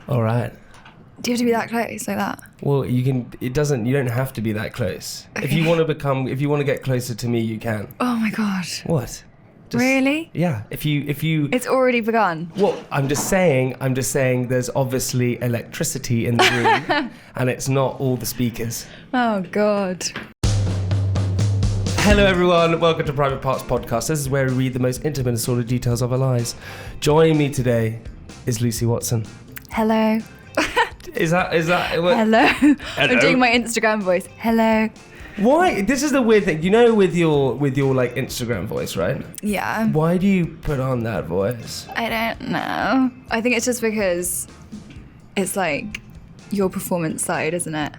All right. Do you have to be that close like that? Well, you can. You don't have to be that close. Okay. If you want to get closer to me, you can. Oh my god. What? Really? Yeah. If you. It's already begun. Well, I'm just saying. There's obviously electricity in the room, and it's not all the speakers. Oh god. Hello everyone, welcome to Private Parts Podcast. This is where we read the most intimate and sordid details of our lives. Joining me today is Lucy Watson. Hello. Is that what? Hello. Hello. I'm doing my Instagram voice. Hello. Why? This is the weird thing. You know, with your like Instagram voice, right? Yeah. Why do you put on that voice? I don't know. I think it's just because it's like your performance side, isn't it?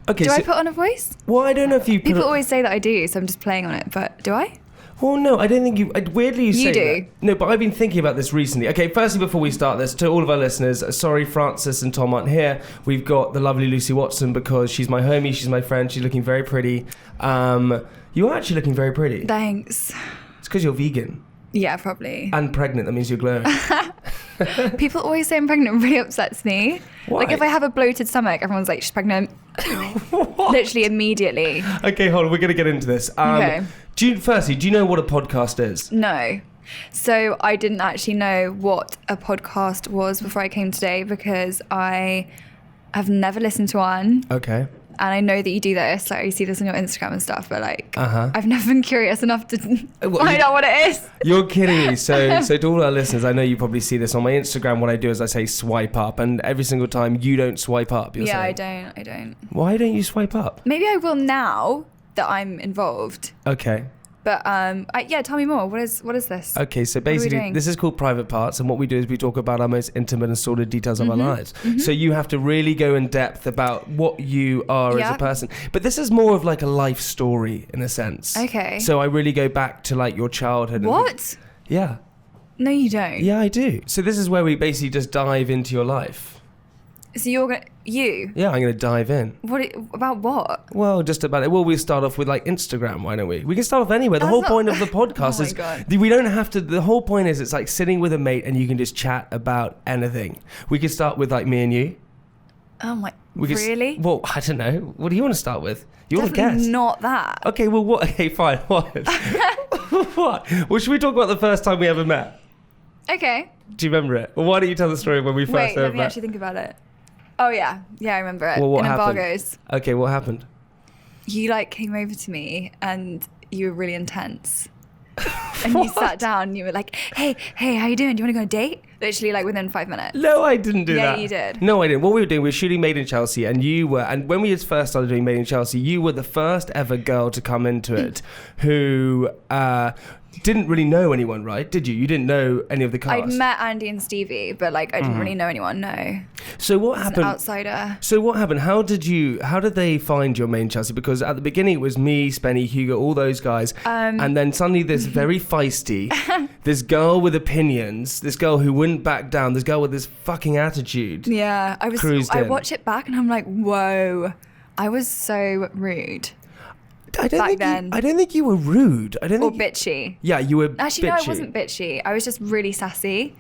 Okay. Do I put on a voice? Well, I don't know if you. People always say that I do, so I'm just playing on it. But do I? Well, no, I don't think you. Weirdly, you say You do. that. No, but I've been thinking about this recently. Okay, firstly, before we start this, to all of our listeners, sorry, Francis and Tom aren't here. We've got the lovely Lucy Watson because she's my homie, she's my friend, she's looking very pretty. You're actually looking very pretty. Thanks. It's because you're vegan Yeah, probably. and pregnant. That means you're glowing. People always say I'm pregnant. It really upsets me. Why? Like if I have a bloated stomach, everyone's like, she's pregnant. What? Literally immediately. Okay, hold on. We're gonna get into this. Okay. Do you know what a podcast is? No. So I didn't actually know what a podcast was before I came today because I have never listened to one. Okay. And I know that you do this, like you see this on your Instagram and stuff, but like Uh-huh. I've never been curious enough to find out what it is. You're kidding me. So to all our listeners, I know you probably see this on my Instagram. What I do is I say swipe up, and every single time you don't swipe up. You're Yeah, saying. I don't. Why don't you swipe up? Maybe I will now that I'm involved. Okay. But yeah, tell me more. What is this? Okay, so are we basically doing? this is called Private Parts, and what we do is we talk about our most intimate and sordid details of our lives. So you have to really go in depth about what you are as a Yeah. person. But this is more of like a life story in a sense. Okay. So I really go back to like your childhood. What? Yeah. No, you don't. Yeah, I do. So this is where we basically just dive into your life. So you? Yeah, I'm going to dive in. About what? Well, just about it. Well, we'll start off with like Instagram, why don't we? We can start off anywhere. The That's whole not- point of the podcast Oh my is God. we don't have to. The whole point is it's like sitting with a mate and you can just chat about anything. We could start with like me and you. Oh my, We could really? Well, I don't know. What do you want to start with? You're the Definitely guest. not that. Okay, well, what? Okay, fine. What? What? Well, should we talk about the first time we ever met? Okay. Do you remember it? Well, why don't you tell the story when we first Wait, ever let me met? actually think about it. Oh yeah, I remember it. Well, what In happened? embargoes. Okay, what happened? You like came over to me and you were really intense. And you sat down and you were like, hey, how you doing? Do you want to go on a date? Literally like within 5 minutes. No, I didn't do Yeah, that. you did. No, I didn't. What we were doing, we were shooting Made in Chelsea, and when we had first started doing Made in Chelsea, you were the first ever girl to come into it who didn't really know anyone, right? Did you? You didn't know any of the cast. I'd met Andy and Stevie, but like I didn't really know anyone, no. So what An happened? outsider. So what happened? How did they find your Made in Chelsea? Because at the beginning it was me, Spenny, Hugo, all those guys, and then suddenly this very feisty, this girl with opinions, this girl who wouldn't back down, this girl with this fucking attitude. Yeah, Cruised I in. watch it back and I'm like, whoa, I was so rude. I don't Back think then. I don't think you were rude. I don't Or think. bitchy. Yeah, you were Actually, bitchy. no, I wasn't bitchy. I was just really sassy.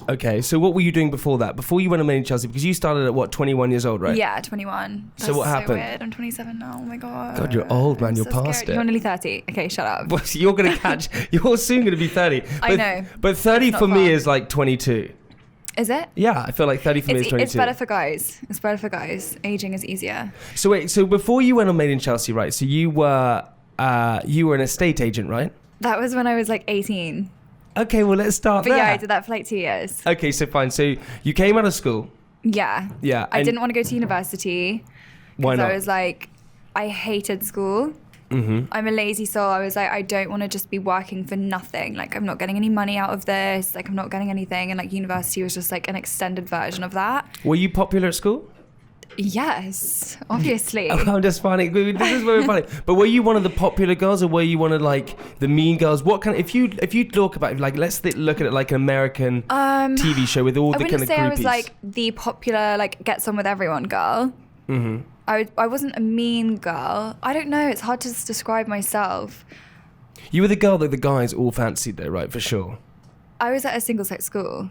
Okay, so what were you doing before that? Before you went to Made in Chelsea? Because you started at what, 21 years old, right? Yeah, 21. So That's what happened? So weird. I'm 27 now. Oh my god. God, you're old, man. I'm You're so past scared. it. You're nearly 30. Okay, shut up. Well, so you're gonna catch. You're soon gonna be 30. I know. But 30 It's not for me fun. is like 22. Is it? Yeah, I feel like 30 for me is 22. It's better for guys. It's better for guys. Aging is easier. So wait, so before you went on Made in Chelsea, right? So you were an estate agent, right? That was when I was like 18. Okay, well let's start But there. yeah, I did that for like 2 years. Okay, so fine. So you came out of school. Yeah. Yeah. I and didn't want to go to university. Why not? I was like, I hated school. Mm-hmm. I'm a lazy soul. I was like, I don't want to just be working for nothing. Like, I'm not getting any money out of this. Like, I'm not getting anything. And like, university was just like an extended version of that. Were you popular at school? Yes, obviously. I'm just finding this is very funny. But were you one of the popular girls, or were you one of like the mean girls? What kind? If you talk about it, like look at it like an American TV show with all I the kind wouldn't of say groupies. I was like the popular like gets on with everyone girl. Mm-hmm. I wasn't a mean girl. I don't know. It's hard to describe myself. You were the girl that the guys all fancied, though, right? For sure. I was at a single sex school.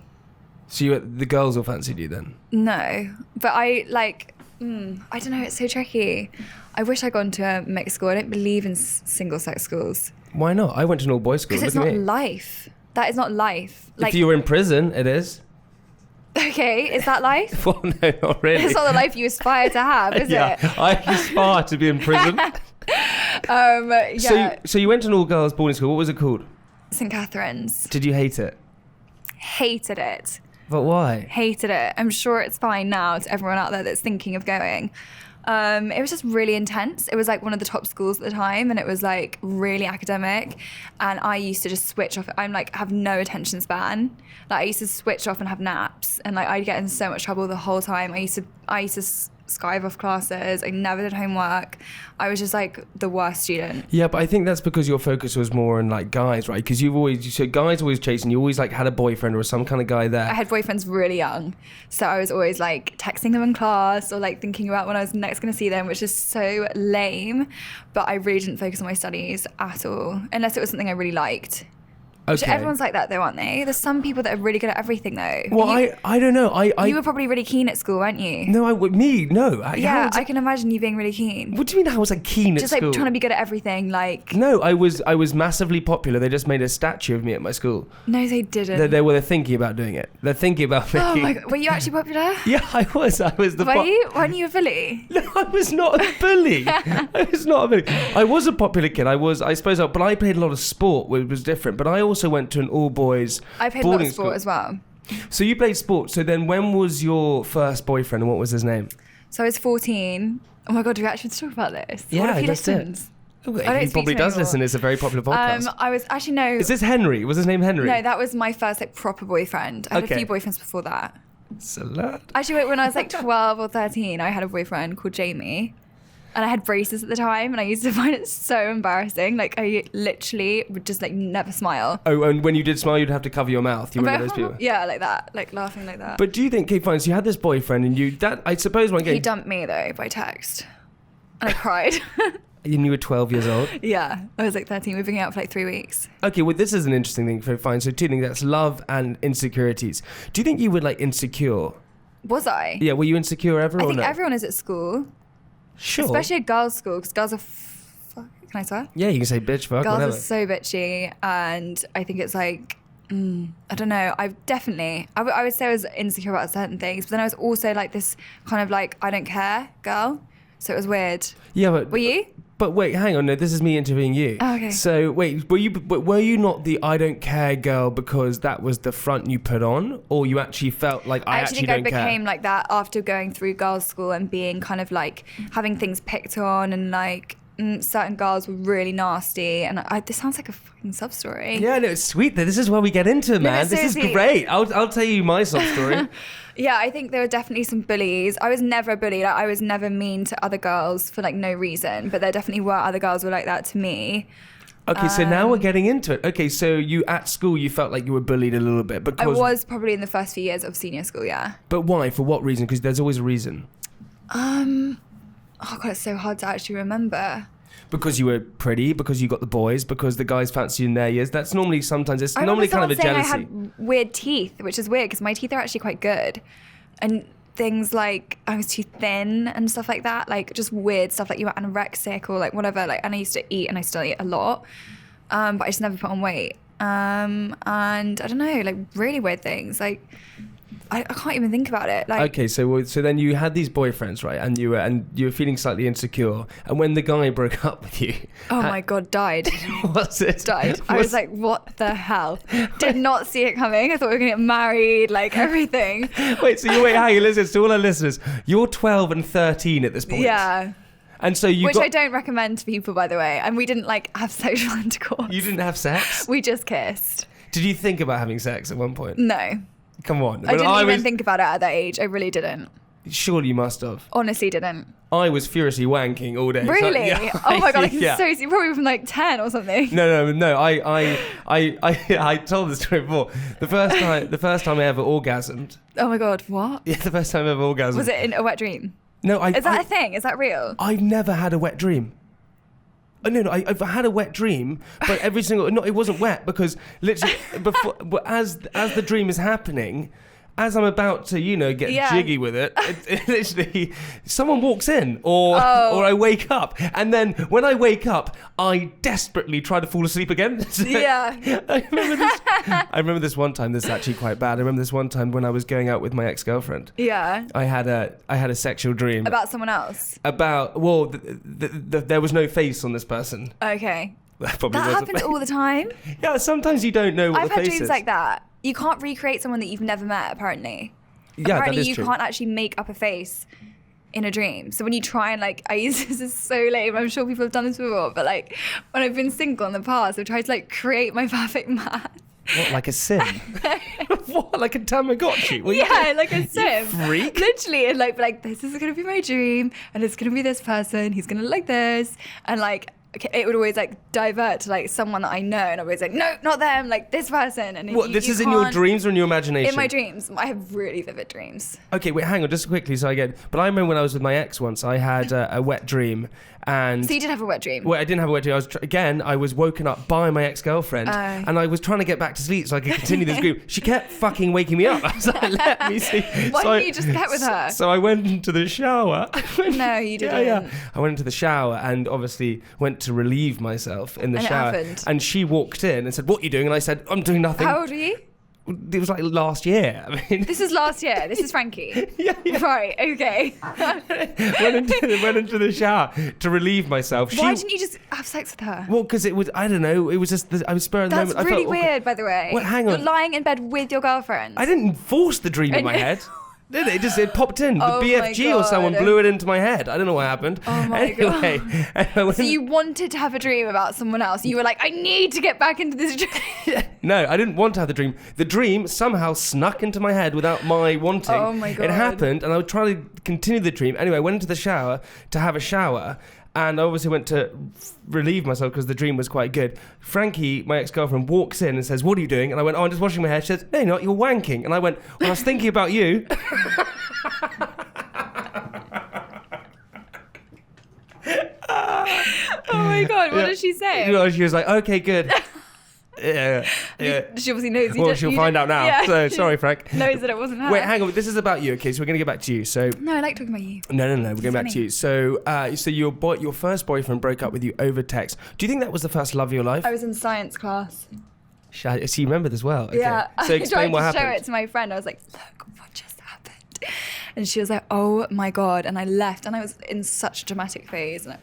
So the girls all fancied you then? No, but I I don't know, it's so tricky. I wish I'd gone to a mixed school. I don't believe in single-sex schools. Why not? I went to an all-boys school. Because it's not life. That is not life. If you were in prison, it is. Okay, is that life? Well, no, not really. It's not the life you aspire to have, is it? I aspire to be in prison. Yeah. So you went to an all-girls boarding school. What was it called? St. Catherine's. Did you hate it? Hated it. But why? Hated it. I'm sure it's fine now to everyone out there that's thinking of going. It was just really intense. It was like one of the top schools at the time, and it was like really academic. And I used to just switch off. I'm like have no attention span. Like I used to switch off and have naps, and like I'd get in so much trouble the whole time. I used to skive off classes. I never did homework. I was just like the worst student. Yeah, but I think that's because your focus was more on like guys, right? Because guys always chasing. You always like had a boyfriend or some kind of guy there. I had boyfriends really young, so I was always like texting them in class or like thinking about when I was next going to see them, which is so lame. But I really didn't focus on my studies at all, unless it was something I really liked. Okay. Everyone's like that though, aren't they? There's some people that are really good at everything though. Well, I don't know. You were probably really keen at school, weren't you? No, No. I can imagine you being really keen. What do you mean? How was I keen at just school? Like trying to be good at everything, like. No, I was massively popular. They just made a statue of me at my school. No, they didn't. They're thinking about doing it. They're thinking about making. Oh my God, were you actually popular? Yeah, I was. I was the. Were you? Weren't you a bully? No, I was not a bully. I was not a bully. I was a popular kid. I suppose, but I played a lot of sport, which was different. But I also went to an all-boys I played a boarding lot of sport school as well. So you played sport. So then when was your first boyfriend and what was his name? So I was 14. Oh my God, do we actually talk about this? Yeah, what if he that's listens? He probably does listen. It's a very popular podcast. I was actually no. Is this Henry? Was his name Henry? No, that was my first like proper boyfriend. I had a few boyfriends before that. Salad. Actually, when I was like 12 or 13, I had a boyfriend called Jamie. And I had braces at the time, and I used to find it so embarrassing. Like, I literally would just, like, never smile. Oh, and when you did smile, you'd have to cover your mouth. You were one of those people? Yeah, like that. Like, laughing like that. But do you think, okay, fine, so you had this boyfriend, and I suppose one game... He dumped me, though, by text. And I cried. And you were 12 years old? Yeah. I was, like, 13. We've been out for, like, 3 weeks. Okay, well, this is an interesting thing for fine. So two things, that's love and insecurities. Do you think you were, like, insecure? Was I? Yeah, were you insecure ever, I think everyone is at school. Sure. Especially at girls' school, because girls are... Can I swear? Yeah, you can say bitch, fuck, girls whatever. Are so bitchy, and I think it's like... I don't know. I would say I was insecure about certain things, but then I was also like this kind of like, I don't care girl. So it was weird. Yeah, but... Were you? But wait, hang on. No, this is me interviewing you. Oh, okay. So wait, were you not the I don't care girl because that was the front you put on, or you actually felt like I actually don't care? I became like that after going through girls' school and being kind of like having things picked on, and like certain girls were really nasty. And this sounds like a fucking sub story. Yeah, no, it's sweet. This is where we get into it, man. This is great. I'll tell you my sub story. Yeah, I think there were definitely some bullies. I was never a bully. Like, I was never mean to other girls for like no reason, but there definitely were other girls who were like that to me. Okay, so now we're getting into it. Okay, so you at school you felt like you were bullied a little bit because I was probably in the first few years of senior school, yeah. But why? For what reason? Because there's always a reason. Oh God, it's so hard to actually remember. Because you were pretty, because you got the boys, because the guys fancy you in their years. That's normally sometimes it's normally kind of a jealousy. I had weird teeth, which is weird because my teeth are actually quite good, and things like I was too thin and stuff like that, like just weird stuff like you were anorexic or like whatever. Like, and I used to eat, and I still eat a lot, but I just never put on weight. And I don't know, like really weird things. Like I can't even think about it. Like, okay, so then you had these boyfriends, right? And you were feeling slightly insecure. And when the guy broke up with you, oh my God, died. What's it? Died. I was like, what the hell? Did not see it coming. I thought we were gonna get married, like everything. Wait, hang on, listen to all our listeners. You're 12 and 13 at this point. Yeah. And so Which I don't recommend to people, by the way. And we didn't like have sexual intercourse. You didn't have sex? We just kissed. Did you think about having sex at one point? No. Come on. I didn't even think about it at that age. I really didn't. Surely you must have. Honestly didn't. I was furiously wanking all day. Really? So, yeah, oh my God, I can yeah. so see. Probably from like 10 or something. No. I told this story before. The first time I ever orgasmed. Oh my God, what? Yeah, the first time I ever orgasmed. Was it in a wet dream? No, Is that a thing? Is that real? I've never had a wet dream. No, I've had a wet dream, but it wasn't wet because literally before, as the dream is happening, as I'm about to, get jiggy with it, it literally, someone walks in or I wake up. And then when I wake up, I desperately try to fall asleep again. I remember this one time, this is actually quite bad. I remember this one time when I was going out with my ex-girlfriend. Yeah. I had a sexual dream. About someone else? There was no face on this person. Okay. That happens all the time. Yeah, sometimes you don't know what the face is. I've had dreams like that. You can't recreate someone that you've never met, apparently. Yeah, apparently that is you true. can't actually make up a face in a dream. So when you try and this is so lame, I'm sure people have done this before, but when I've been single in the past, I've tried to create my perfect man. What, like a sim? What, like a Tamagotchi? Like a sim. You freak. Literally, and this is gonna be my dream, and it's gonna be this person. He's gonna look like this, and it would always divert to someone that I know, and I was no, not them, this person. And this is in your dreams or in your imagination? In my dreams. I have really vivid dreams. Okay, wait, hang on, just quickly, so I get. But I remember when I was with my ex once, I had a wet dream, and. So you did have a wet dream? Well, I didn't have a wet dream. I was woken up by my ex-girlfriend, and I was trying to get back to sleep so I could continue this dream. She kept fucking waking me up. I was like, let me see. Why didn't you just get with her? So I went into the shower. No, you didn't. Yeah. I went into the shower and obviously went to relieve myself in the shower. It happened. And she walked in and said, "What are you doing?" And I said, "I'm doing nothing." How old were you? It was last year. I mean, this is last year. This is Frankie. Yeah. Right. Okay. went into the shower to relieve myself. Why didn't you just have sex with her? Well, because it was. I don't know. It was just. I was spurred of the moment. That's really weird, by the way. Well, hang on. You're lying in bed with your girlfriend. I didn't force the dream in my head. Did it? It popped in. The BFG or someone blew it into my head. I don't know what happened. Oh my God. So you wanted to have a dream about someone else. You were like, I need to get back into this dream. No, I didn't want to have the dream. The dream somehow snuck into my head without my wanting. Oh my God. It happened, and I would try to continue the dream. Anyway, I went into the shower to have a shower. And I obviously went to relieve myself because the dream was quite good. Frankie, my ex-girlfriend, walks in and says, "What are you doing?" And I went, "Oh, I'm just washing my hair." She says, "No, you're not, you're wanking." And I went, "Well, I was thinking about you." Oh my God, what did she say? She was like, "Okay, good." Yeah. She obviously knows. Well, she'll find out now. Yeah. So sorry, Frank. Knows that it wasn't her. Wait, hang on. This is about you, okay? So we're going to get back to you. So no, I like talking about you. No. We're going back to you. So, your first boyfriend broke up with you over text. Do you think that was the first love of your life? I was in science class. So you remember this well? Okay. Yeah. So explain what I tried to happened. show it to my friend. I was like, "Look what just happened," and she was like, "Oh my God!" And I left, and I was in such a dramatic phase, and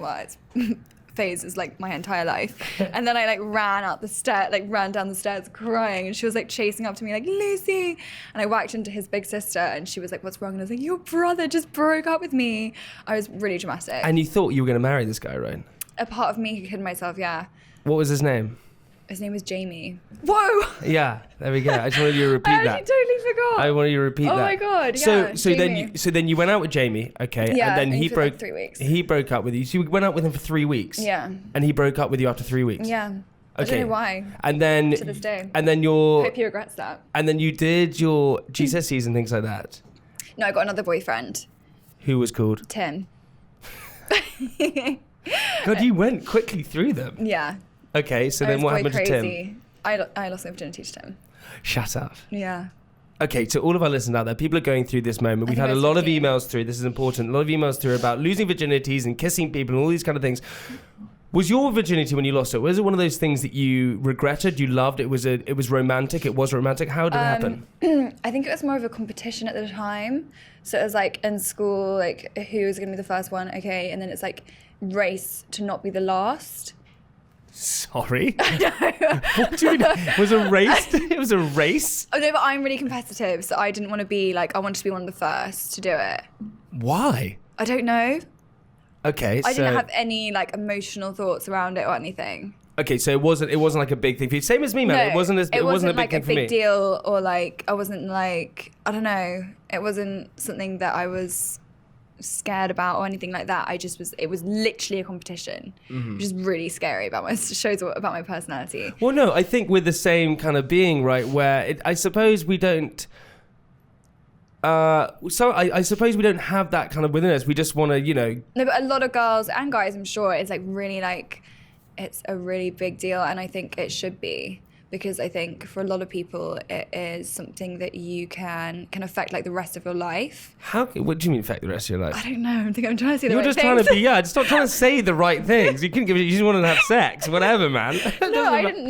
phase is my entire life. And then I ran down the stairs crying, and she was chasing up to me "Lucy," and I whacked into his big sister, and she was like, "What's wrong?" And I was like, "Your brother just broke up with me." I was really dramatic. And you thought you were going to marry this guy, right? A part of me hid myself, yeah. What was his name? His name was Jamie. Whoa! Yeah, there we go. I just wanted you to repeat that. I totally forgot. I wanted you to repeat that. Oh my God, So Jamie. then you went out with Jamie, okay? Yeah, and then he for broke 3 weeks. He broke up with you. So you went out with him for 3 weeks. Yeah. And he broke up with you after 3 weeks. Yeah. I Okay. don't know why. And then To this day. And then Hope he regrets that. And then you did your GCSEs and things like that. No, I got another boyfriend. Who was called? Tim. God, you went quickly through them. Yeah. Okay, so I then was what quite happened to Tim? crazy. I lost my virginity to Tim. Shut up. Yeah. Okay, to all of our listeners out there, people are going through this moment. We've think had I a was lot of 15. emails through. This is important. A lot of emails through about losing virginities and kissing people and all these kind of things. Was your virginity when you lost it? Was it one of those things that you regretted? You loved? It was romantic. It was romantic. How did it happen? I think it was more of a competition at the time. So it was in school, who was going to be the first one? Okay, and then it's race to not be the last. Sorry. What do you mean? It was a race? It was a race? Oh no, but I'm really competitive, so I didn't want to be I wanted to be one of the first to do it. Why? I don't know. Okay, I didn't have any emotional thoughts around it or anything. Okay, so it wasn't like a big thing for you. Same as me, man. No, It wasn't a big thing for me. deal, or I wasn't I don't know. It wasn't something that I was scared about or anything like that. It was literally a competition, which is really scary about my personality. Well, no, I think we're the same kind of being, right? Where I suppose we don't. I suppose we don't have that kind of within us. We just want to, No, but a lot of girls and guys, I'm sure, it's really it's a really big deal, and I think it should be. because I think for a lot of people it is something that you can affect like the rest of your life. What do you mean affect the rest of your life? I don't know. I think I'm trying to say the You're right just things. trying to be, just stop trying to say the right things. You just want to have sex, whatever, man. No, I didn't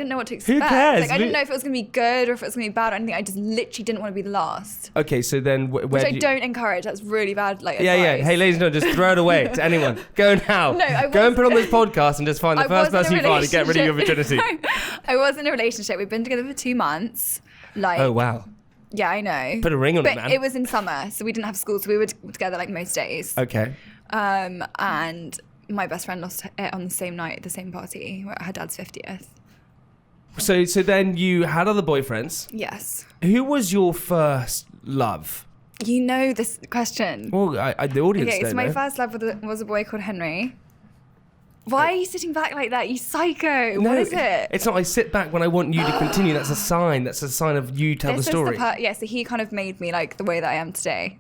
know what to expect. Who cares? Like, I didn't know if it was going to be good or if it was going to be bad or anything. I just literally didn't want to be the last. Okay, so then Which I don't encourage. That's really bad, like, Yeah. advice. Hey, ladies and gentlemen, just throw it away to anyone. Go now. No, Go and put on this podcast and just find the first person you find and get rid of your virginity. I was in a relationship. We've been together for 2 months. Like, Oh, wow. yeah, I know. Put a ring on but it, man. it was in summer, so we didn't have school, so we were together like most days. Okay. And my best friend lost it on the same night at the same party, her dad's 50th. So then you had other boyfriends. Yes. Who was your first love? You know this question. Well, the audience Okay, don't so my know. first love was a boy called Henry. Why are you sitting back like that, you psycho? No, What is it? It's not. I sit back when I want you to continue. That's a sign. That's a sign of you tell the story. So he kind of made me like the way that I am today.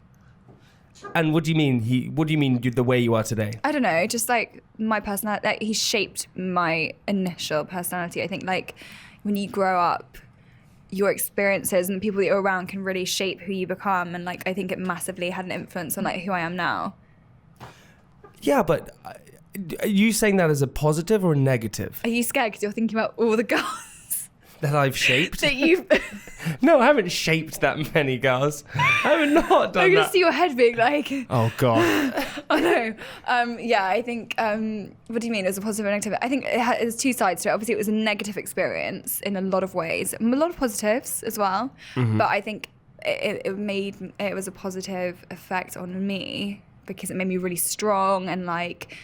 And what do you mean? What do you mean the way you are today? I don't know, just like my personality. Like, he shaped my initial personality. I think like when you grow up, your experiences and the people that you're around can really shape who you become. And like I think it massively had an influence on like who I am now. Yeah, but are you saying that as a positive or a negative? Are you scared because you're thinking about all the girls That I've shaped? that you've... No, I haven't shaped that many girls. I have not done I can that. see your head being like... Oh, God. Oh, no. Yeah, I think... what do you mean? It was a positive and negative? I think there's two sides to it. Obviously, it was a negative experience in a lot of ways. A lot of positives as well. Mm-hmm. But I think it was a positive effect on me because it made me really strong and like...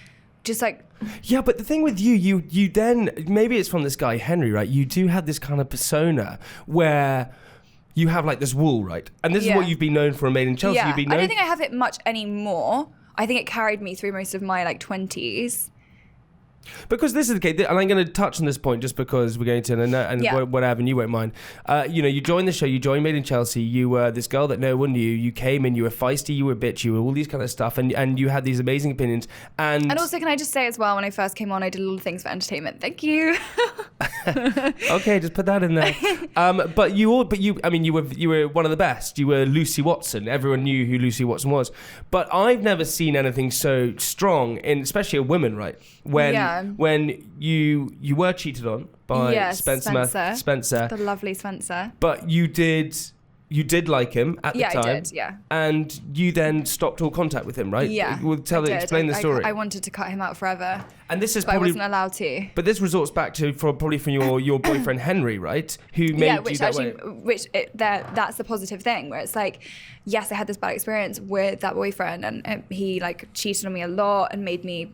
Just like... Yeah, but the thing with you then, maybe it's from this guy, Henry, right? You do have this kind of persona where you have like this wall, right? And this is what you've been known for in Made in Chelsea. Yeah, You've been I known... don't think I have it much anymore. I think it carried me through most of my like 20s. Because this is the case, and I'm going to touch on this point just because we're going to, and whatever, and you won't mind. You joined the show, you joined Made in Chelsea, you were this girl that no one knew, you came in, you were feisty, you were bitchy, you were all these kind of stuff, and you had these amazing opinions. And also, can I just say as well, when I first came on, I did a lot of things for entertainment. Thank you. Okay, just put that in there. But you were one of the best. You were Lucy Watson. Everyone knew who Lucy Watson was. But I've never seen anything so strong in, especially a woman, right? When you were cheated on by Spencer, the lovely Spencer. But you did like him at the time. Yeah, I did, yeah. And you then stopped all contact with him, right? Yeah, explain the story. I wanted to cut him out forever. And this is but probably... I wasn't allowed to. But this resorts back to probably from your boyfriend Henry, right? Who made you that way. That's the positive thing, where it's like, yes, I had this bad experience with that boyfriend, and he like cheated on me a lot and made me,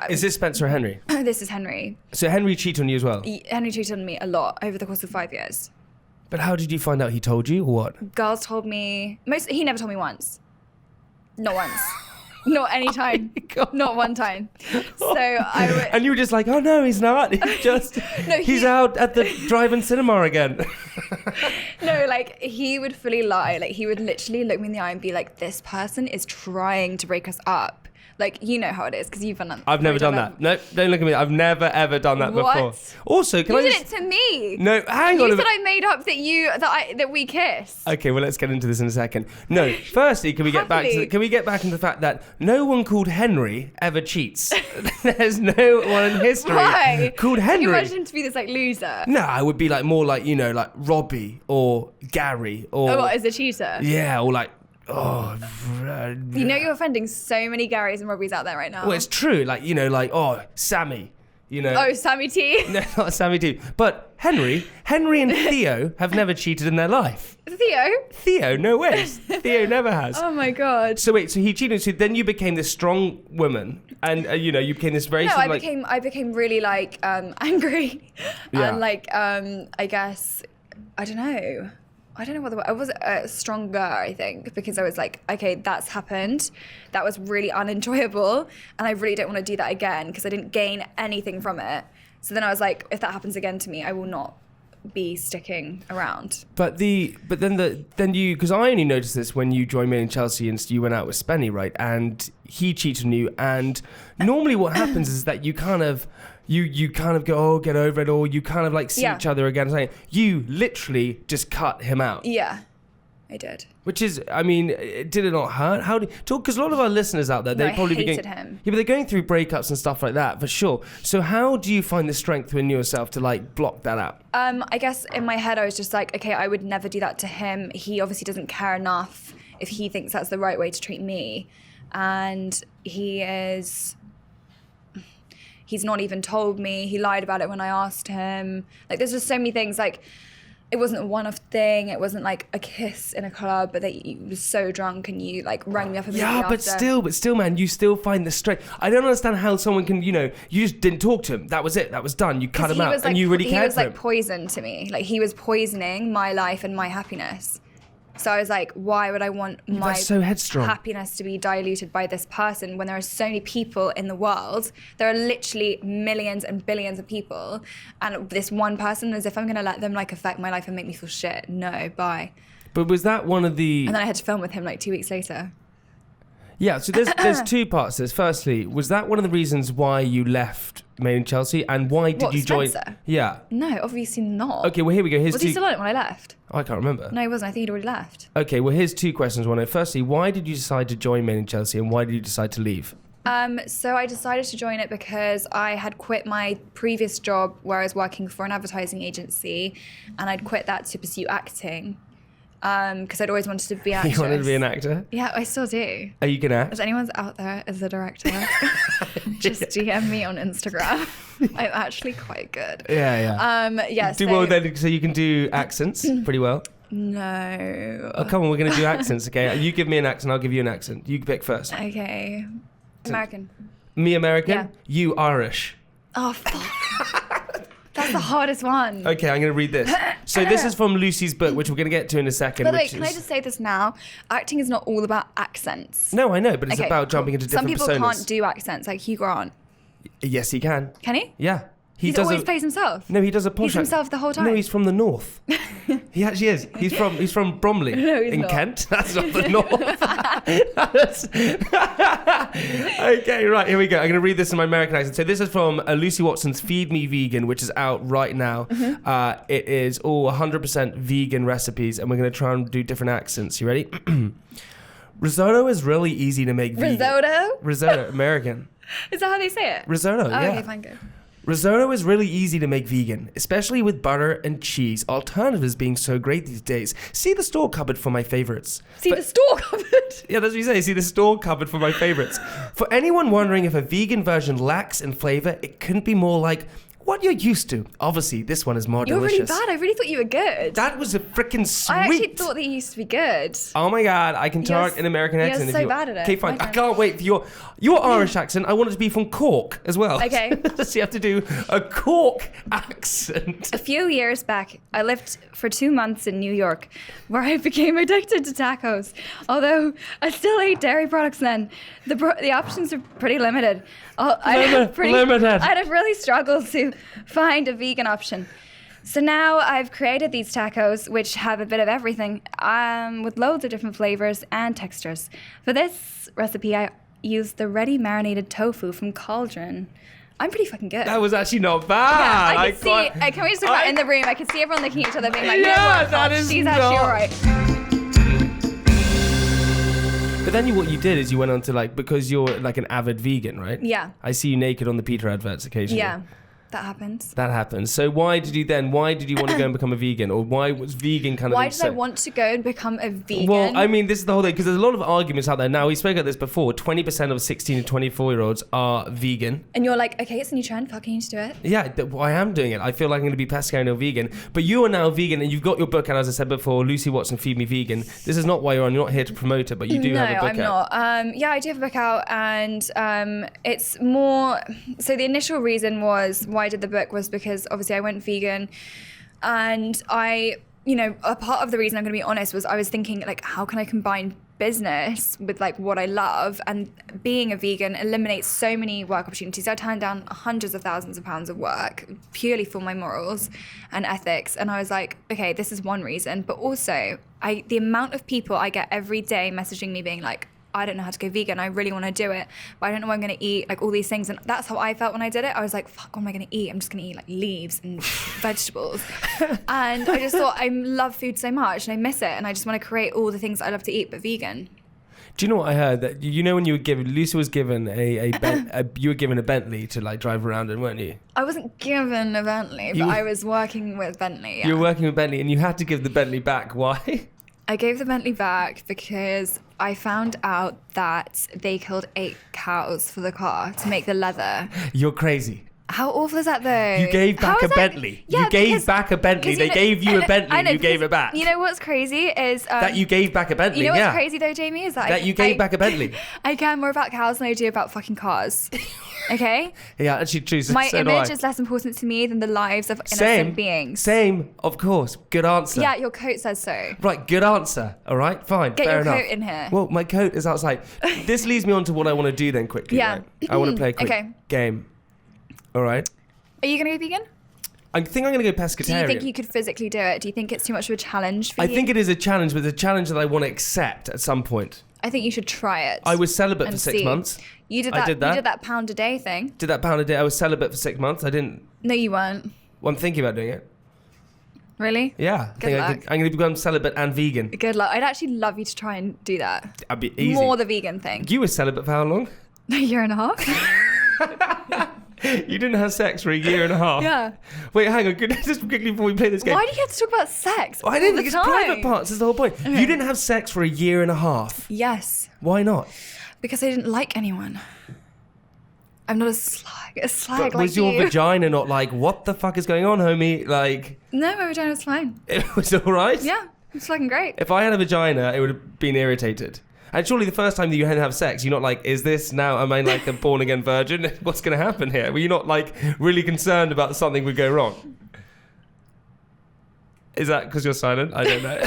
Is this Spencer or Henry? This is Henry. So Henry cheated on you as well? Henry cheated on me a lot over the course of 5 years. But how did you find out he told you, or what? Girls told me... He never told me once. Not once. Not any time. Oh not one time. So I would... And you were just like, oh no, he's not. He's just... he's out at the drive-in cinema again. No, like, he would fully lie. Like, he would literally look me in the eye and be like, this person is trying to break us up. Like, you know how it is, because you've done that. I've never done that. No, don't look at me. I've never, ever done that before. Also, you did it to me. No, hang on. You said I made up that we kissed. Okay, well, let's get into this in a second. No, firstly, can we get back into the fact that no one called Henry ever cheats? There's no one in history called Henry. You imagine him to be this like loser. No, I would be like more like like Robbie or Gary or. Oh, what, as a cheater? Yeah, or like. Oh, you're offending so many Garys and Robbies out there right now. Well, it's true. Like, Sammy, Oh, Sammy T. No, not Sammy T. But Henry and Theo have never cheated in their life. Theo, no way. Theo never has. Oh my God. So wait, so he cheated. So then you became this strong woman, and you became this very. No, I became really like angry, and like I guess I don't know what the word. I was stronger, I think, because I was like, okay, that's happened. That was really unenjoyable, and I really don't want to do that again because I didn't gain anything from it. So then I was like, if that happens again to me, I will not be sticking around. But then you, because I only noticed this when you joined me in Chelsea and you went out with Spenny, right? And he cheated on you. And normally what happens is that you kind of go, oh, get over it, or you kind of like see each other again. Saying you literally just cut him out. Yeah, I did. Which is, I mean, did it not hurt? How do you talk? Because a lot of our listeners out there, they probably hated him. Yeah, but they're going through breakups and stuff like that, for sure. So how do you find the strength within yourself to like block that out? I guess in my head I was just like, okay, I would never do that to him. He obviously doesn't care enough if he thinks that's the right way to treat me, and he's not even told me. He lied about it when I asked him. Like, there's just so many things. Like, it wasn't a one-off thing. It wasn't like a kiss in a club, but that you was so drunk and you like rang me up immediately after. But still, man, you still find the strength. I don't understand how someone can, you just didn't talk to him. That was it. That was done. You cut him out, and you really cared for him. He was like poison to me. Like, he was poisoning my life and my happiness. So I was like, why would I want my happiness to be diluted by this person when there are so many people in the world? There are literally millions and billions of people, and this one person, as if I'm going to let them like affect my life and make me feel shit. No, bye. But was that one of the... And then I had to film with him like 2 weeks later. Yeah, so there's two parts to this. Firstly, was that one of the reasons why you left Made in Chelsea, and why did you join? Spencer? Yeah. No, obviously not. Okay, well, here we go. Was he still on it when I left? I can't remember. No, he wasn't. I think he'd already left. Okay, well, here's two questions. One, firstly, why did you decide to join Made in Chelsea, and why did you decide to leave? So I decided to join it because I had quit my previous job where I was working for an advertising agency, and I'd quit that to pursue acting. Because I'd always wanted to be an actress. You wanted to be an actor? Yeah, I still do. Are you gonna act? If anyone's out there as a director, just DM me on Instagram. I'm actually quite good. Yeah. Yes. Do well then, so you can do accents pretty well. No. Oh, come on, we're gonna do accents, okay? You give me an accent, I'll give you an accent. You pick first. Okay. American. Me American? Yeah. You Irish. Oh, fuck. That's the hardest one. Okay, I'm going to read this. So this is from Lucy's book, which we're going to get to in a second. But wait, can I just say this now? Acting is not all about accents. No, I know, but it's about jumping into different personas. Some people can't do accents, like Hugh Grant. Yes, he can. Can he? Yeah. He always plays himself. No, he does a posh. He's himself the whole time. No, he's from the north. He actually is. He's from Bromley in not. Kent. That's not the north. Okay, right, here we go. I'm going to read this in my American accent. So this is from Lucy Watson's Feed Me Vegan, which is out right now. Mm-hmm. It is all 100% vegan recipes, and we're going to try and do different accents. You ready? Risotto is really easy to make vegan. Risotto, American. Is that how they say it? Risotto, yeah. Okay, fine, good. Risotto is really easy to make vegan, especially with butter and cheese. Alternatives being so great these days. See the store cupboard for my favorites. The store cupboard? Yeah, that's what you say. See the store cupboard for my favorites. For anyone wondering if a vegan version lacks in flavor, it couldn't be more like what you're used to. Obviously, this one is more delicious. You're really bad. I really thought you were good. That was a freaking sweet. I actually thought that you used to be good. Oh my God, I can talk an American accent. You're so bad at it. Okay, fine. I can't wait for your Irish accent. I want it to be from Cork as well. Okay. So you have to do a Cork accent. A few years back, I lived for 2 months in New York, where I became addicted to tacos. Although I still ate dairy products then, the options are pretty limited. I'd have really struggled to find a vegan option. So now I've created these tacos, which have a bit of everything, with loads of different flavors and textures. For this recipe, I used the ready marinated tofu from Cauldron. I'm pretty fucking good. That was actually not bad. Yeah, I can see. Can we just talk about in the room? I can see everyone looking at each other, being like, "Yeah, that is she's actually all right." But then what you did is you went on to because you're like an avid vegan, right? Yeah. I see you naked on the Peter adverts occasionally. Yeah. That happens. That happens. So why did you want to go and become a vegan? Or why was vegan kind of... Why did I want to go and become a vegan? Well, I mean, this is the whole thing, because there's a lot of arguments out there. Now, we spoke about this before. 20% of 16 to 24-year-olds are vegan. And you're like, okay, it's a new trend. Fucking need to do it. Yeah, I am doing it. I feel like I'm going to be pescatarian or vegan. But you are now vegan, and you've got your book out, as I said before, Lucy Watson, Feed Me Vegan. This is not why you're on. You're not here to promote it, but you do have a book out. No, I'm not. Yeah, I do have a book out, and it's more... So the initial reason was why I did the book was because obviously I went vegan, and I a part of the reason I'm going to be honest was I was thinking, like, how can I combine business with like what I love? And being a vegan eliminates so many work opportunities. I turned down hundreds of thousands of pounds of work purely for my morals and ethics. And I was like, okay, this is one reason. But also, the amount of people I get every day messaging me being like, I don't know how to go vegan. I really want to do it, but I don't know what I'm going to eat, like all these things. And that's how I felt when I did it. I was like, fuck, what am I going to eat? I'm just going to eat like leaves and vegetables. And I just thought, I love food so much and I miss it. And I just want to create all the things I love to eat, but vegan. Do you know what I heard? That when you were given, Lucy was given you were given a Bentley to like drive around in, weren't you? I wasn't given a Bentley, but I was working with Bentley. Yeah. You were working with Bentley and you had to give the Bentley back. Why? I gave the Bentley back because I found out that they killed 8 cows for the car to make the leather. You're crazy. How awful is that though? You gave back a Bentley. Yeah, you gave back a Bentley. They gave you a Bentley and you gave it back. You know what's crazy is... that you gave back a Bentley, You know what's crazy though, Jamie? Is that you gave back a Bentley. I care more about cows than I do about fucking cars. Okay? Yeah, actually true. My image is less important to me than the lives of innocent beings. Same, of course. Good answer. Yeah, your coat says so. Right, good answer. All right, fine. Get fair your enough. coat in here. Well, my coat is outside. This leads me on to what I want to do then quickly. Yeah. Right? I want to play a quick game. All right? Are you going to go vegan? I think I'm going to go pescatarian. Do you think you could physically do it? Do you think it's too much of a challenge for you? I think it is a challenge, but it's a challenge that I want to accept at some point. I think you should try it. I was celibate for 6 months. You did that. You did that pound a day thing. Did that pound a day. I was celibate for 6 months. I didn't. No, you weren't. Well, I'm thinking about doing it. Really? Yeah. Good luck. I'm going to become celibate and vegan. Good luck. I'd actually love you to try and do that. I'd be easy. More the vegan thing. You were celibate for how long? A year and a half. You didn't have sex for a year and a half? Yeah. Wait, hang on. Just quickly before we play this game. Why do you have to talk about sex? I didn't think it's private parts. That's the whole point. Okay. You didn't have sex for a year and a half. Yes. Why not? Because I didn't like anyone. I'm not a slag But like was your you. vagina not like, what the fuck is going on, homie? Like... No, my vagina was fine. It was all right? Yeah, it's fucking great. If I had a vagina, it would have been irritated. And surely the first time that you have sex, you're not like, is this now, am I like a born again virgin? What's going to happen here? Were you not like really concerned about something would go wrong? Is that because you're silent? I don't know.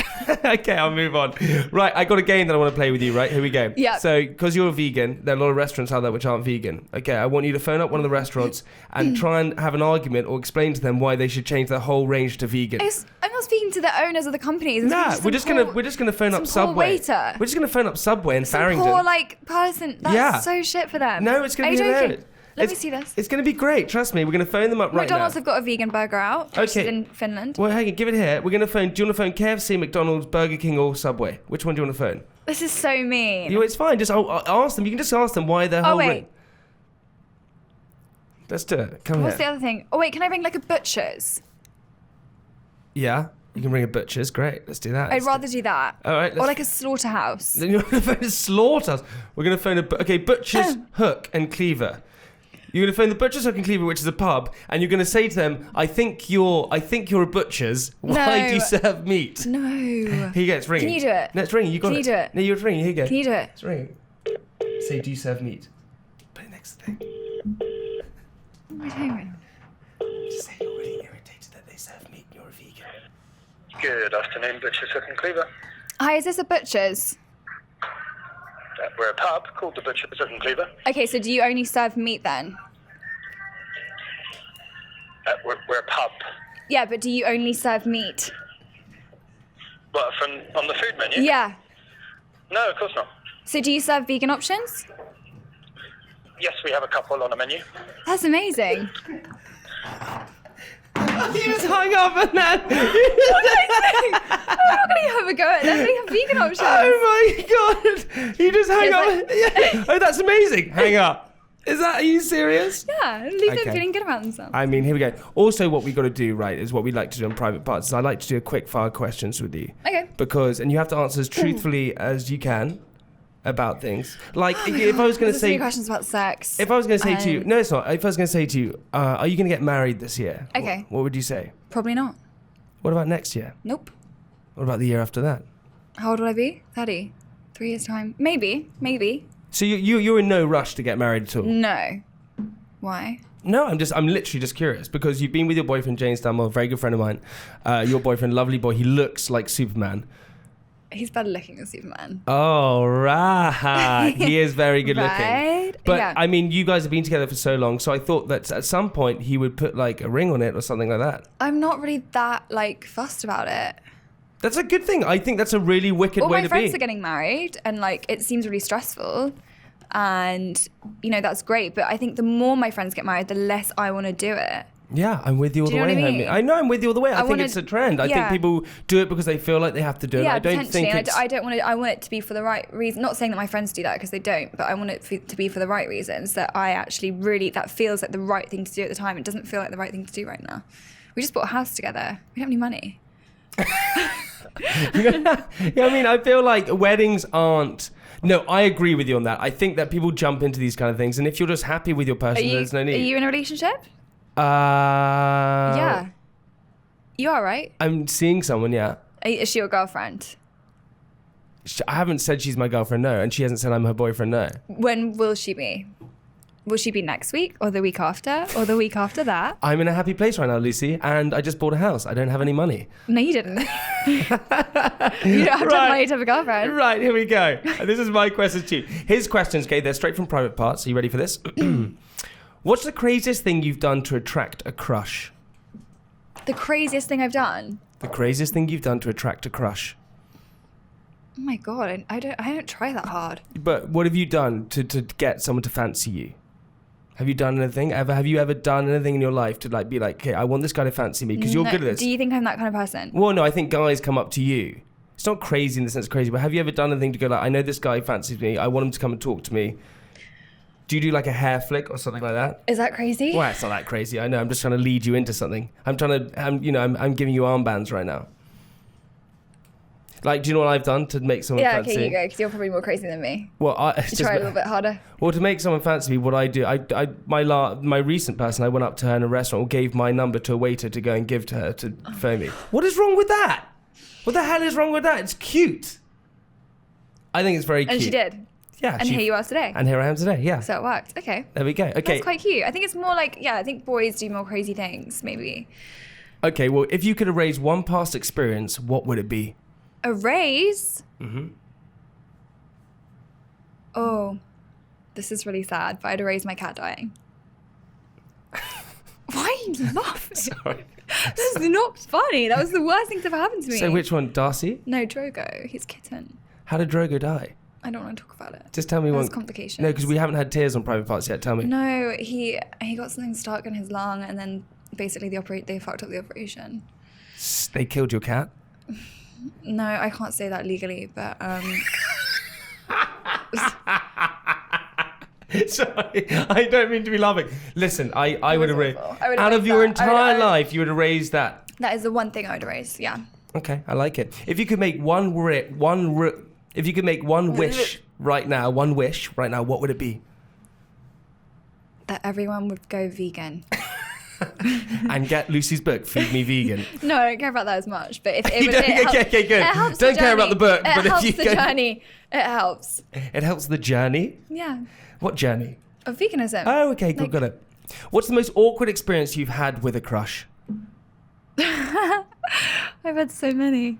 Okay, I'll move on. Right, I got a game that I want to play with you, right? Here we go. Yeah. So, because you're a vegan, there are a lot of restaurants out there which aren't vegan. Okay, I want you to phone up one of the restaurants and try and have an argument or explain to them why they should change their whole range to vegan. I'm not speaking to the owners of the companies. Nah, we're just gonna phone up Subway. Waiter. We're just gonna phone up Subway in Some Farringdon. poor person. That's so shit for them. No, it's gonna Are be you joking? hilarious. Let me see this. It's going to be great. Trust me. We're going to phone them up right now. McDonald's have got a vegan burger out, which is in Finland. Well, hang on. Give it here. We're going to phone. Do you want to phone KFC, McDonald's, Burger King, or Subway? Which one do you want to phone? This is so mean. It's fine. Just I'll ask them. You can just ask them why they're whole. Oh, wait. Let's do it. Come What's here. the other thing? Oh, wait. Can I bring like a butcher's? Yeah. You can bring a butcher's. Great. Let's do that. I'd rather do that. All right. Or like a slaughterhouse. Then you're going to phone a slaughterhouse. We're going to phone butcher's, hook, and cleaver. You're going to phone the Butcher's Hook and Cleaver, which is a pub, and you're going to say to them, I think you're a butcher's. Why do you serve meat? No. Here you go, it's ringing. Can you do it? No, it's ringing. You got it. Can you do it? No, it's ringing. Here you go. Can you do it? It's ringing. Say, do you serve meat? Put it next to the thing. What are you doing? Just say you're really irritated that they serve meat and you're a vegan. Good afternoon, Butcher's Hook and Cleaver. Hi, is this a butcher's? We're a pub called the Butcher's Hook and Cleaver. Okay, so do you only serve meat then? We're a pub. Yeah, but do you only serve meat? What, on the food menu? Yeah. No, of course not. So do you serve vegan options? Yes, we have a couple on the menu. That's amazing. You just hung up and then... I'm not going to have a go at them. They have vegan options. Oh my god! You just hung up. Yeah. Oh, that's amazing. Hang up. Are you serious? Yeah, leave them feeling good about themselves. I mean, here we go. Also, what we got to do, right, is what we like to do on private parts. Is I like to do a quick fire questions with you. Okay. And you have to answer as truthfully as you can about things. Like, if I was going to say... questions about sex. If I was going to say to you... No, it's not. If I was going to say to you, are you going to get married this year? Okay. What would you say? Probably not. What about next year? Nope. What about the year after that? How old will I be? 30. 3 years' time. Maybe. So you're in no rush to get married at all? No. Why? No, I'm literally just curious because you've been with your boyfriend, James Dunmore, a very good friend of mine. Your boyfriend, lovely boy. He looks like Superman. He's better looking than Superman. Oh, right. He is very good Right? looking. But, Yeah. I mean, you guys have been together for so long, so I thought that at some point he would put, like, a ring on it or something like that. I'm not really that, like, fussed about it. That's a good thing. I think that's a really wicked All way my to friends be. are getting married, and, like, it seems really stressful. And, you know, that's great. But I think the more my friends get married, the less I want to do it. Yeah, I'm with you all Do the you know way, what I mean? homie. I know I'm with you all the way. I think wanna- it's a trend. I think yeah. people do it because they feel like they have to do it. Yeah, I don't potentially. think And it's... I don't want to. I want it to be for the right reason. Not saying that my friends do that because they don't, but I want it to be for the right reasons. That I actually really that feels like the right thing to do at the time. It doesn't feel like the right thing to do right now. We just bought a house together. We don't have any money. Yeah, I mean, I feel like weddings aren't... No, I agree with you on that. I think that people jump into these kind of things, and if you're just happy with your person, there's no need. Are you in a relationship? Yeah. Yeah. You are, right? I'm seeing someone, yeah. Is she your girlfriend? I haven't said she's my girlfriend, no, and she hasn't said I'm her boyfriend, no. When will she be? Will she be next week or the week after or the week after that? I'm in a happy place right now, Lucy, and I just bought a house. I don't have any money. No, you didn't. You don't have to have money to have a girlfriend. Right, here we go. This is my question to you. His questions, okay, they're straight from Private Parts. Are you ready for this? What's the craziest thing you've done to attract a crush? The craziest thing I've done. The craziest thing you've done to attract a crush. Oh my god, I don't try that hard. But what have you done to get someone to fancy you? Have you done anything ever? Have you ever done anything in your life to like be like, okay, I want this guy to fancy me because you're No, good at this? Do you think I'm that kind of person? Well, no, I think guys come up to you. It's not crazy in the sense of crazy, but have you ever done anything to go like, I know this guy fancies me. I want him to come and talk to me. Do you do like a hair flick or something like that? Is that crazy? Well, it's not that crazy. I know. I'm just trying to lead you into something. I'm giving you armbands right now. Like, do you know what I've done to make someone Yeah, fancy? okay, you go, because you're probably more crazy than me. Well, You try a little bit harder. Well, to make someone fancy me, what I do, my recent person, I went up to her in a restaurant, or gave my number to a waiter to go and give to her to phone me. What is wrong with that? What the hell is wrong with that? It's cute. I think it's very cute. And she did. Yeah. And here you are today. And here I am today. Yeah. So it worked. Okay. There we go. Okay. That's quite cute. I think it's more like, I think boys do more crazy things, maybe. Okay. Well, if you could erase one past experience, what would it be? Erase? Mm-hmm. Oh, this is really sad, but I'd erase my cat dying. Why are you laughing? Sorry. This is not funny. That was the worst thing to ever happen to me. So which one, Darcy? No, Drogo. His kitten. How did Drogo die? I don't want to talk about it. Just tell me There's one. complications. No, because we haven't had tears on Private Parts yet. Tell me. No, he got something stuck in his lung, and then basically they fucked up the operation. They killed your cat? No, I can't say that legally, but Sorry, I don't mean to be laughing. Listen, I would erase. awful. I would Out erase of your that. entire life, you would erase that. that is the one thing I would erase. Yeah. Okay, I like it. If you could make one wish right now, what would it be? That everyone would go vegan. And get Lucy's book, Feed Me Vegan. No, I don't care about that as much. But if it You would, don't- it helps, okay, good. It helps Don't the care about journey. the book, It but if helps you the go- journey. It helps. It helps the journey. Yeah. What journey? Of veganism. Oh, okay, good, got it. What's the most awkward experience you've had with a crush? I've had so many.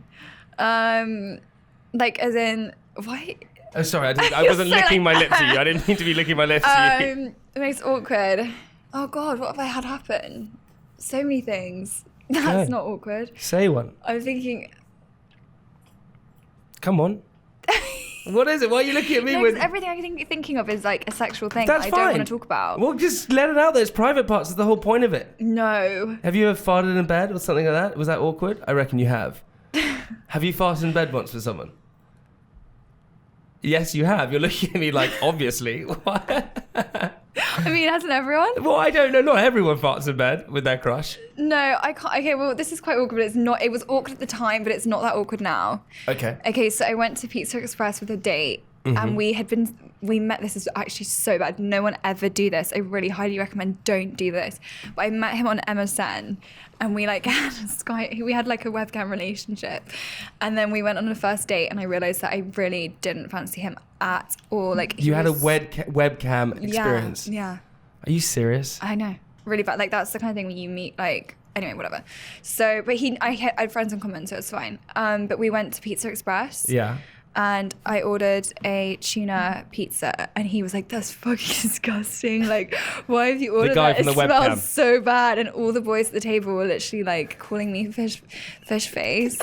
Like as in why? Oh, sorry, I You're wasn't so licking like- my lips at you. I didn't mean to be licking my lips at you. The most awkward. Oh God, what have I had happen? So many things. That's Okay. not awkward. Say one. I'm thinking. Come on. What is it? Why are you looking at me No, with... 'cause everything I think thinking of is like a sexual thing That's that I fine. don't want to talk about. Well, just let it out there. It's Private Parts. That's the whole point of it. No. Have you ever farted in bed or something like that? Was that awkward? I reckon you have. Have you farted in bed once with someone? Yes, you have. You're looking at me like, obviously. I mean, hasn't everyone? Well, I don't know. Not everyone farts in bed with their crush. No, I can't. Okay, well, this is quite awkward, but it's not. It was awkward at the time, but it's not that awkward now. Okay. Okay, so I went to Pizza Express with a date, and we met. This is actually so bad. No one ever do this. I really highly recommend don't do this. But I met him on MSN, and we like had we had like a webcam relationship, and then we went on a first date, and I realized that I really didn't fancy him at all. Like You had a webcam experience. Yeah. Are you serious? I know. really bad. Like that's the kind of thing when you meet like. Anyway, whatever. So, but I had friends in common, so it's fine. But we went to Pizza Express. Yeah. And I ordered a tuna pizza, and he was like, "That's fucking disgusting! Like, why have you ordered that? It smells so bad." And all the boys at the table were literally like calling me fish face.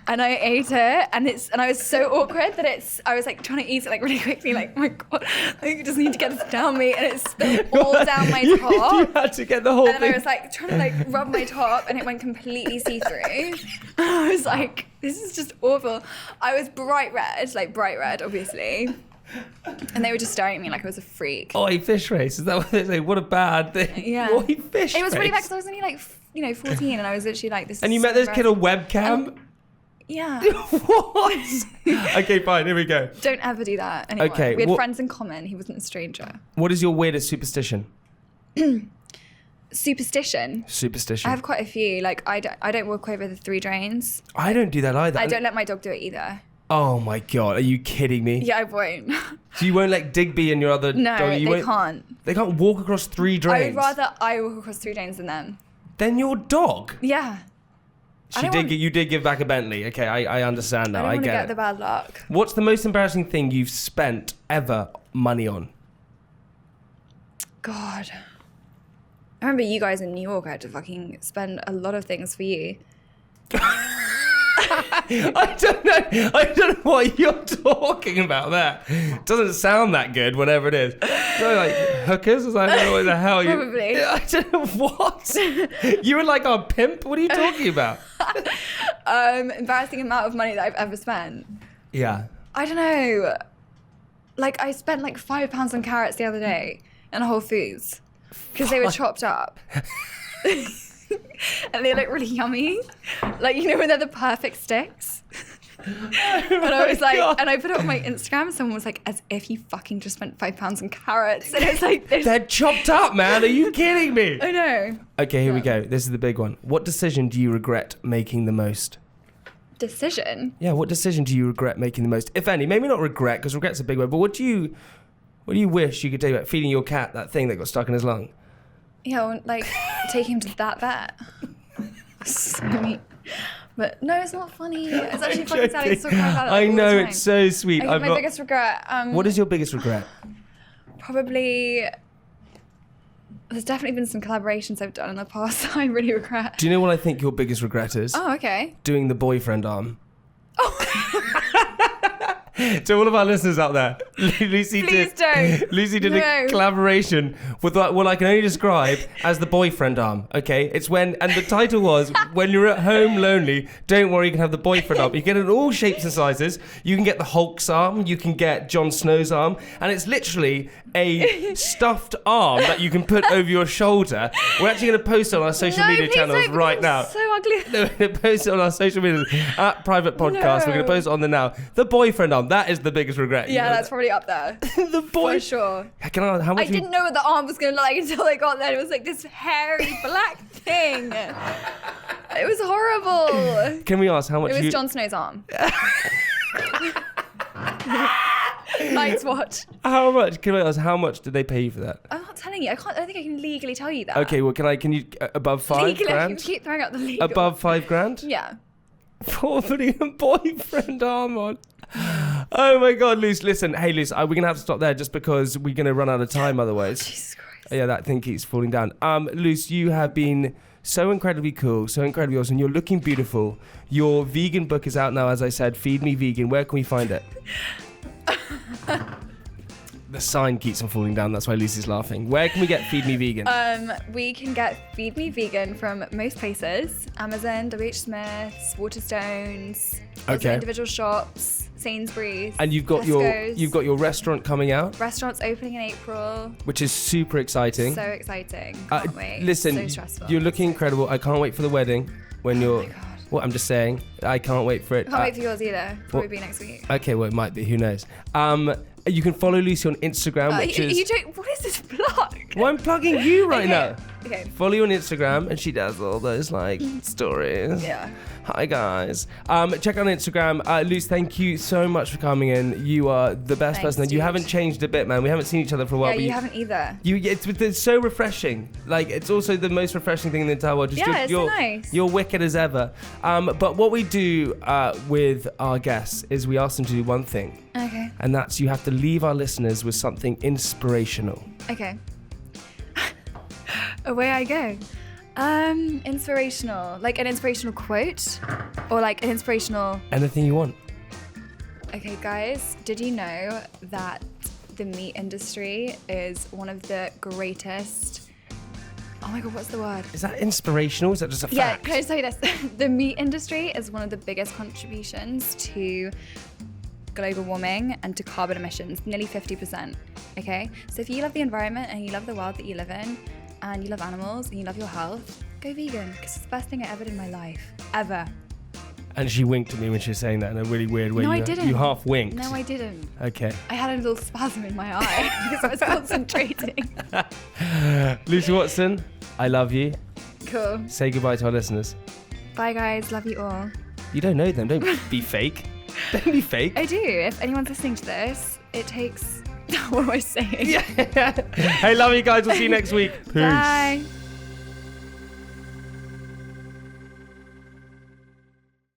And I ate it, and I was so awkward that I was like trying to eat it like really quickly, like, oh my god, like, I just need to get this down me, and it spilled all down my top. You had to get the whole thing. And I was like trying to like rub my top, and it went completely see through. I was like, this is just awful. I was bright red, obviously. And they were just staring at me like I was a freak. Oi, fish race. Is that what they say? What a bad thing. Yeah. Oi, fish It was really race. bad because I was only like, 14, and I was literally like this. And you met this kid on webcam? Yeah. What? Okay, fine. Here we go. Don't ever do that anymore. Okay. We had friends in common. He wasn't a stranger. What is your weirdest superstition? Superstition. I have quite a few. Like I don't walk over the 3 drains. I don't do that either. I don't let my dog do it either. Oh my god, are you kidding me? Yeah, I won't. So you won't let Digby and your other No, dog? they can't. They can't walk across 3 drains? I would rather I walk across 3 drains than them. Then your dog? Yeah. You did give back a Bentley. Okay, I understand now. I don't want to get it. the bad luck. What's the most embarrassing thing you've spent ever money on? God. I remember you guys in New York, I had to fucking spend a lot of things for you. I don't know what you're talking about there. It doesn't sound that good, whatever it is. So like hookers? I don't know what the hell you... Probably. I don't know what. You were like our pimp? What are you talking about? Embarrassing amount of money that I've ever spent. Yeah. I don't know. Like I spent like £5 on carrots the other day in Whole Foods. Because they were chopped up. And they look really yummy. Like, you know when they're the perfect sticks? And I was like, and I put it on my Instagram, and someone was like, as if you fucking just spent £5 on carrots. And it's like, they're chopped up, man. Are you kidding me? I know. Okay, here we go. This is the big one. What decision do you regret making the most? Decision? Yeah, what decision do you regret making the most? If any, maybe not regret, because regret's a big word, but what do you wish you could do about feeding your cat that thing that got stuck in his lung? Yeah, well, like, take him to that vet. Sweet. But no, it's not funny. It's actually fucking sad. I still cry about it I all know, the time. it's so sweet. I think my biggest regret... what is your biggest regret? Probably... There's definitely been some collaborations I've done in the past that I really regret. Do you know what I think your biggest regret is? Oh, okay. Doing the boyfriend arm. To all of our listeners out there, Lucy did a collaboration with what I can only describe as the boyfriend arm. Okay, it's and the title was "When You're at Home Lonely, Don't Worry, You Can Have the Boyfriend Arm." You get it in all shapes and sizes. You can get the Hulk's arm, you can get Jon Snow's arm, and it's literally a stuffed arm that you can put over your shoulder. We're actually going to post it on our social media channels right now. So ugly. We're going to post it on our social media at Private Podcast. We're going to post it on the now. The boyfriend arm. That is the biggest regret. Yeah, that's probably up there. The boy. For sure. How much? I didn't know what the arm was going to look like until I got there. It was like this hairy black thing. It was horrible. Can we ask how much? It was Jon Snow's arm. Night's watch. How much? Can I ask how much did they pay you for that? I'm not telling you. I don't think I can legally tell you that. Okay, well, can you above 5 legally, grand? I keep throwing out the legal. Above 5 grand? Yeah. For putting a boyfriend arm on. Oh my God, Luce. Listen, hey, Luce, we're going to have to stop there just because we're going to run out of time otherwise. Jesus Christ. Yeah, that thing keeps falling down. Luce, you have been so incredibly cool, so incredibly awesome. You're looking beautiful. Your vegan book is out now, as I said. Feed Me Vegan. Where can we find it? The sign keeps on falling down. That's why Lucy's laughing. Where can we get Feed Me Vegan? We can get Feed Me Vegan from most places. Amazon, WH Smith's, Waterstones, Okay. individual shops, Sainsbury's, And you've got Tesco's. your restaurant coming out, Restaurant's opening in April. which is super exciting. So exciting. Can't wait. Listen, so stressful. you're looking incredible. I can't wait for the wedding when you're... Oh my God. Well, I'm just saying, I can't wait for it. Can't wait for yours either. Probably be next week. Okay, well, it might be. Who knows? You can follow Lucy on Instagram, which is... What is this plug? Well, I'm plugging you right Okay. now. Okay. Follow you on Instagram, and she does all those like stories. Yeah. Hi guys. Check out on Instagram. Luce, thank you so much for coming in. You are the best Thanks, person. You dude. haven't changed a bit, man. We haven't seen each other for a while. Yeah, but you haven't either. It's so refreshing. Like, it's also the most refreshing thing in the entire world. Just Yeah, it's so nice. You're wicked as ever. But what we do with our guests is we ask them to do one thing. Okay. And that's you have to leave our listeners with something inspirational. Okay. Away I go. Inspirational. Like an inspirational quote? Or like an inspirational... Anything you want. Okay, guys, did you know that the meat industry is one of the greatest... Oh my God, what's the word? Is that inspirational? Is that just a fact? Yeah, can I just tell you this? The meat industry is one of the biggest contributions to global warming and to carbon emissions, nearly 50%, okay? So if you love the environment and you love the world that you live in, and you love animals and you love your health, go vegan, because it's the best thing I ever did in my life. Ever. And she winked at me when she was saying that in a really weird way. No, I didn't. You half winked. No, I didn't. Okay. I had a little spasm in my eye because I was concentrating. Lucy Watson, I love you. Cool. Say goodbye to our listeners. Bye, guys. Love you all. You don't know them. Don't be fake. Don't be fake. I do. If anyone's listening to this, it takes... What am I saying? Yeah. Hey, love you guys. We'll see you next week. Peace. Bye.